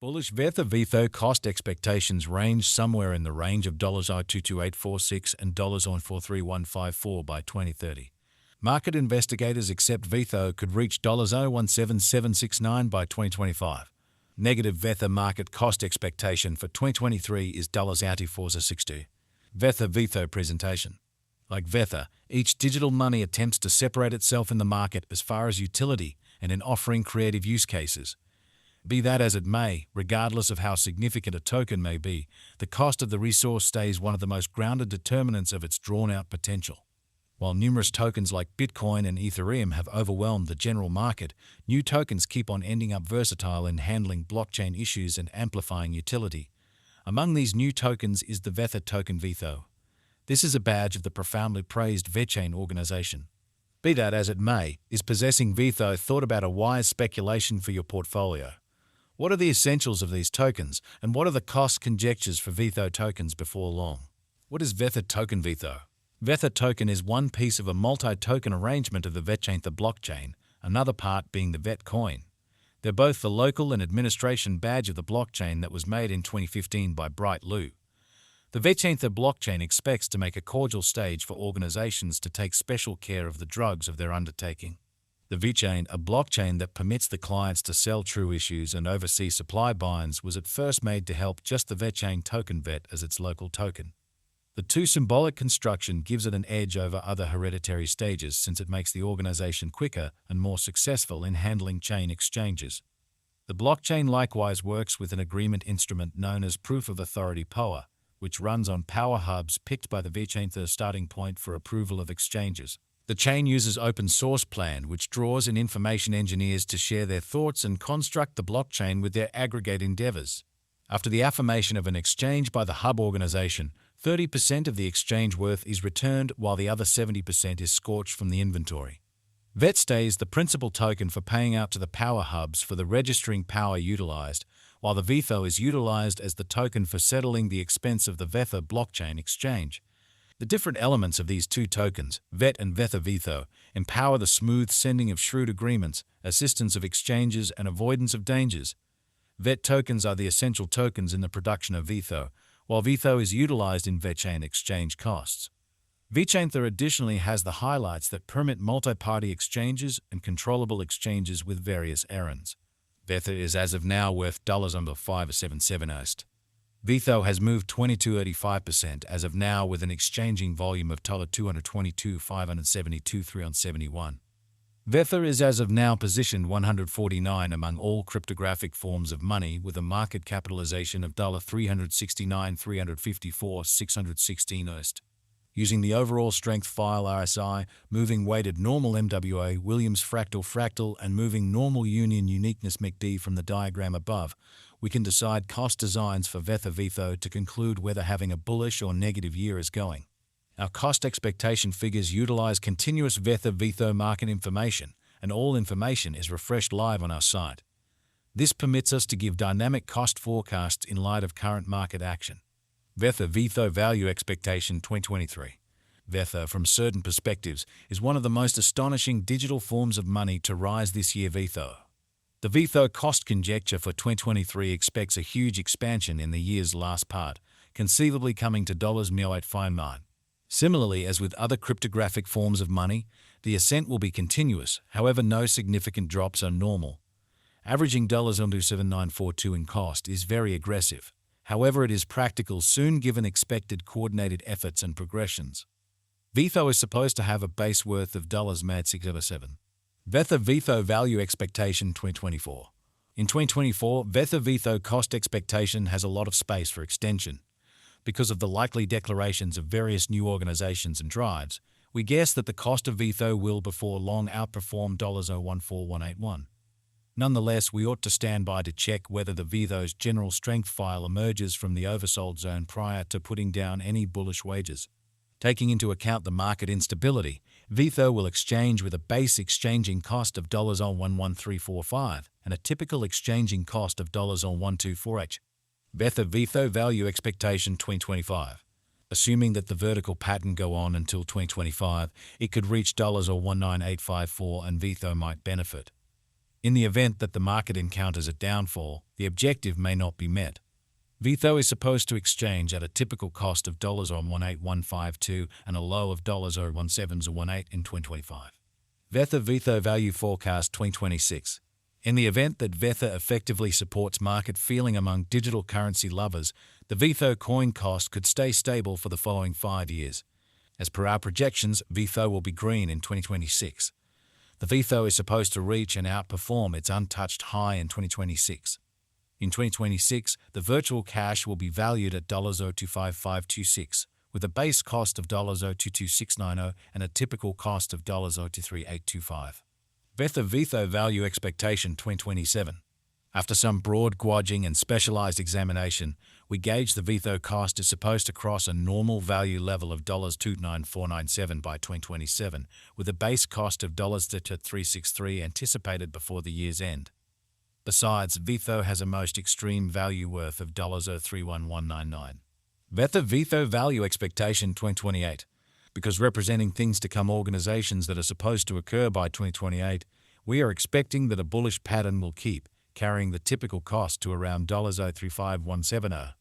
Bullish Vtho cost expectations range somewhere in the range of $0.22846 and $0.43154 by 2030. Market investigators accept Vtho could reach $0.17769 by 2025. Negative Vethor market cost expectation for 2023 is $0.462. Vtho presentation. Like Vethor, each digital money attempts to separate itself in the market as far as utility and in offering creative use cases. Be that as it may, regardless of how significant a token may be, the cost of the resource stays one of the most grounded determinants of its drawn-out potential. While numerous tokens like Bitcoin and Ethereum have overwhelmed the general market, new tokens keep on ending up versatile in handling blockchain issues and amplifying utility. Among these new tokens is the Vethor token Vtho. This is a badge of the profoundly praised vechain organization. Be that as it may, is possessing Vtho thought about a wise speculation for your portfolio? What are the essentials of these tokens, and what are the cost conjectures for Vtho tokens before long? What is Vethor token Vtho? Vethor token is one piece of a multi-token arrangement of the vechain blockchain, another part being the vechain. They're both the local and administration badge of the blockchain that was made in 2015 by Bright Lou. The vechain blockchain expects to make a cordial stage for organizations to take special care of the drugs of their undertaking. The vechain, a blockchain that permits the clients to sell true issues and oversee supply binds, was at first made to help just the vechain token Vet as its local token. The two symbolic construction gives it an edge over other hereditary stages since it makes the organization quicker and more successful in handling chain exchanges. The blockchain likewise works with an agreement instrument known as Proof of Authority (POA), which runs on power hubs picked by the vechain starting point for approval of exchanges. The chain uses open source plan, which draws in information engineers to share their thoughts and construct the blockchain with their aggregate endeavors. After the affirmation of an exchange by the hub organization, 30% of the exchange worth is returned while the other 70% is scorched from the inventory. Vet stays the principal token for paying out to the power hubs for the registering power utilized, while the Vtho is utilized as the token for settling the expense of the Vethor blockchain exchange. The different elements of these two tokens, Vet and Vtho, empower the smooth sending of shrewd agreements, assistance of exchanges, and avoidance of dangers. Vet tokens are the essential tokens in the production of Vtho, while Vtho is utilized in vechain exchange costs. Vechain additionally has the highlights that permit multi-party exchanges and controllable exchanges with various errands. Vethor is as of now worth $5.770. Vtho has moved 22.85% as of now with an exchanging volume of $222,572,371. Vethor is as of now positioned 149 among all cryptographic forms of money with a market capitalization of $369,354,616. Using the overall strength file RSI, moving weighted normal MWA, Williams fractal, and moving normal union uniqueness MACD from the diagram above, we can decide cost designs for Vtho to conclude whether having a bullish or negative year is going. Our cost expectation figures utilize continuous Vtho market information, and all information is refreshed live on our site. This permits us to give dynamic cost forecasts in light of current market action. Vtho value expectation 2023. Vethor, from certain perspectives, is one of the most astonishing digital forms of money to rise this year. Vtho. The Vtho cost conjecture for 2023 expects a huge expansion in the year's last part, conceivably coming to $0.859. Similarly, as with other cryptographic forms of money, the ascent will be continuous, however no significant drops are normal. Averaging $0.27942 in cost is very aggressive. However, it is practical soon given expected coordinated efforts and progressions. Vtho is supposed to have a base worth of $607. Vtho value expectation 2024. In 2024, Vtho cost expectation has a lot of space for extension. Because of the likely declarations of various new organizations and drives, we guess that the cost of Vtho will before long outperform $0.014181. Nonetheless, we ought to stand by to check whether the Vtho's general strength file emerges from the oversold zone prior to putting down any bullish wagers. Taking into account the market instability, Vtho will exchange with a base exchanging cost of $0.11345 and a typical exchanging cost of $0.124. Vtho value expectation 2025. Assuming that the vertical pattern go on until 2025, it could reach $19854 and Vtho might benefit. In the event that the market encounters a downfall, the objective may not be met. Vtho is supposed to exchange at a typical cost of $0.18152 and a low of $0.1718 in 2025. Vtho Value Forecast 2026. In the event that Vethor effectively supports market feeling among digital currency lovers, the Vtho coin cost could stay stable for the following 5 years. As per our projections, Vtho will be green in 2026. The Vtho is supposed to reach and outperform its untouched high in 2026. In 2026, the virtual cash will be valued at $0.025526, with a base cost of $0.022690 and a typical cost of $0.023825. Vtho Value Expectation 2027. After some broad gauging and specialized examination, we gauge the Vtho cost is supposed to cross a normal value level of $29497 by 2027, with a base cost of $363 anticipated before the year's end. Besides, Vtho has a most extreme value worth of $0.031199. Vtho Value Expectation 2028. Because representing things to come organizations that are supposed to occur by 2028, we are expecting that a bullish pattern will keep, carrying the typical cost to around $0.035170.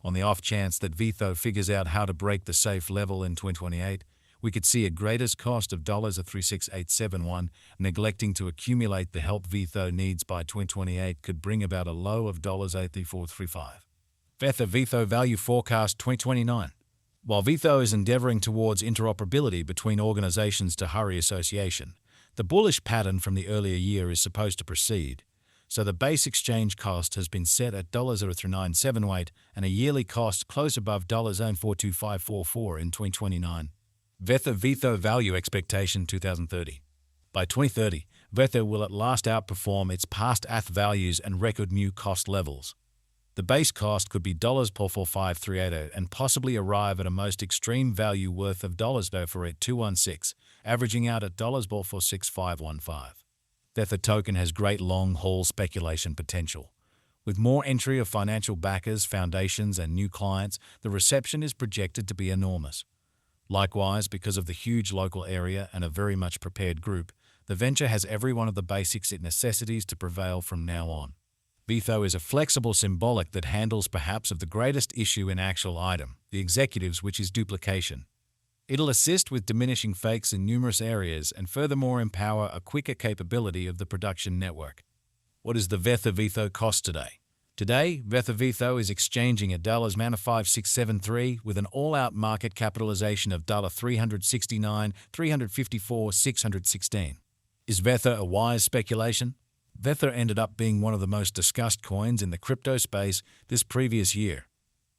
On the off chance that Vtho figures out how to break the safe level in 2028, we could see a greatest cost of $36871. Neglecting to accumulate the help Vtho needs by 2028 could bring about a low of $83435. Vtho Value Forecast 2029. While Vtho is endeavoring towards interoperability between organizations to hurry association, the bullish pattern from the earlier year is supposed to proceed, so the base exchange cost has been set at $0.03978 and a yearly cost close above $0.42544 in 2029. Vtho Value Expectation 2030. By 2030, Vethor will at last outperform its past ATH values and record new cost levels. The base cost could be $445,380 and possibly arrive at a most extreme value worth of $48216, averaging out at $46515. Vethor token has great long-haul speculation potential. With more entry of financial backers, foundations, and new clients, the reception is projected to be enormous. Likewise, because of the huge local area and a very much prepared group, the venture has every one of the basics it necessitates to prevail from now on. Vtho is a flexible symbolic that handles perhaps of the greatest issue in actual item, the executives, which is duplication. It'll assist with diminishing fakes in numerous areas and furthermore empower a quicker capability of the production network. What is the Vtho cost today? Today, Vtho is exchanging at $5673 with an all-out market capitalization of $369,354,616. Is Vethor a wise speculation? Vethor ended up being one of the most discussed coins in the crypto space this previous year.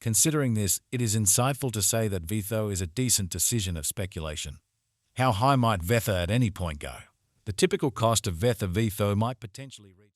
Considering this, it is insightful to say that Vtho is a decent decision of speculation. How high might Vethor at any point go? The typical cost of Vethor might potentially reach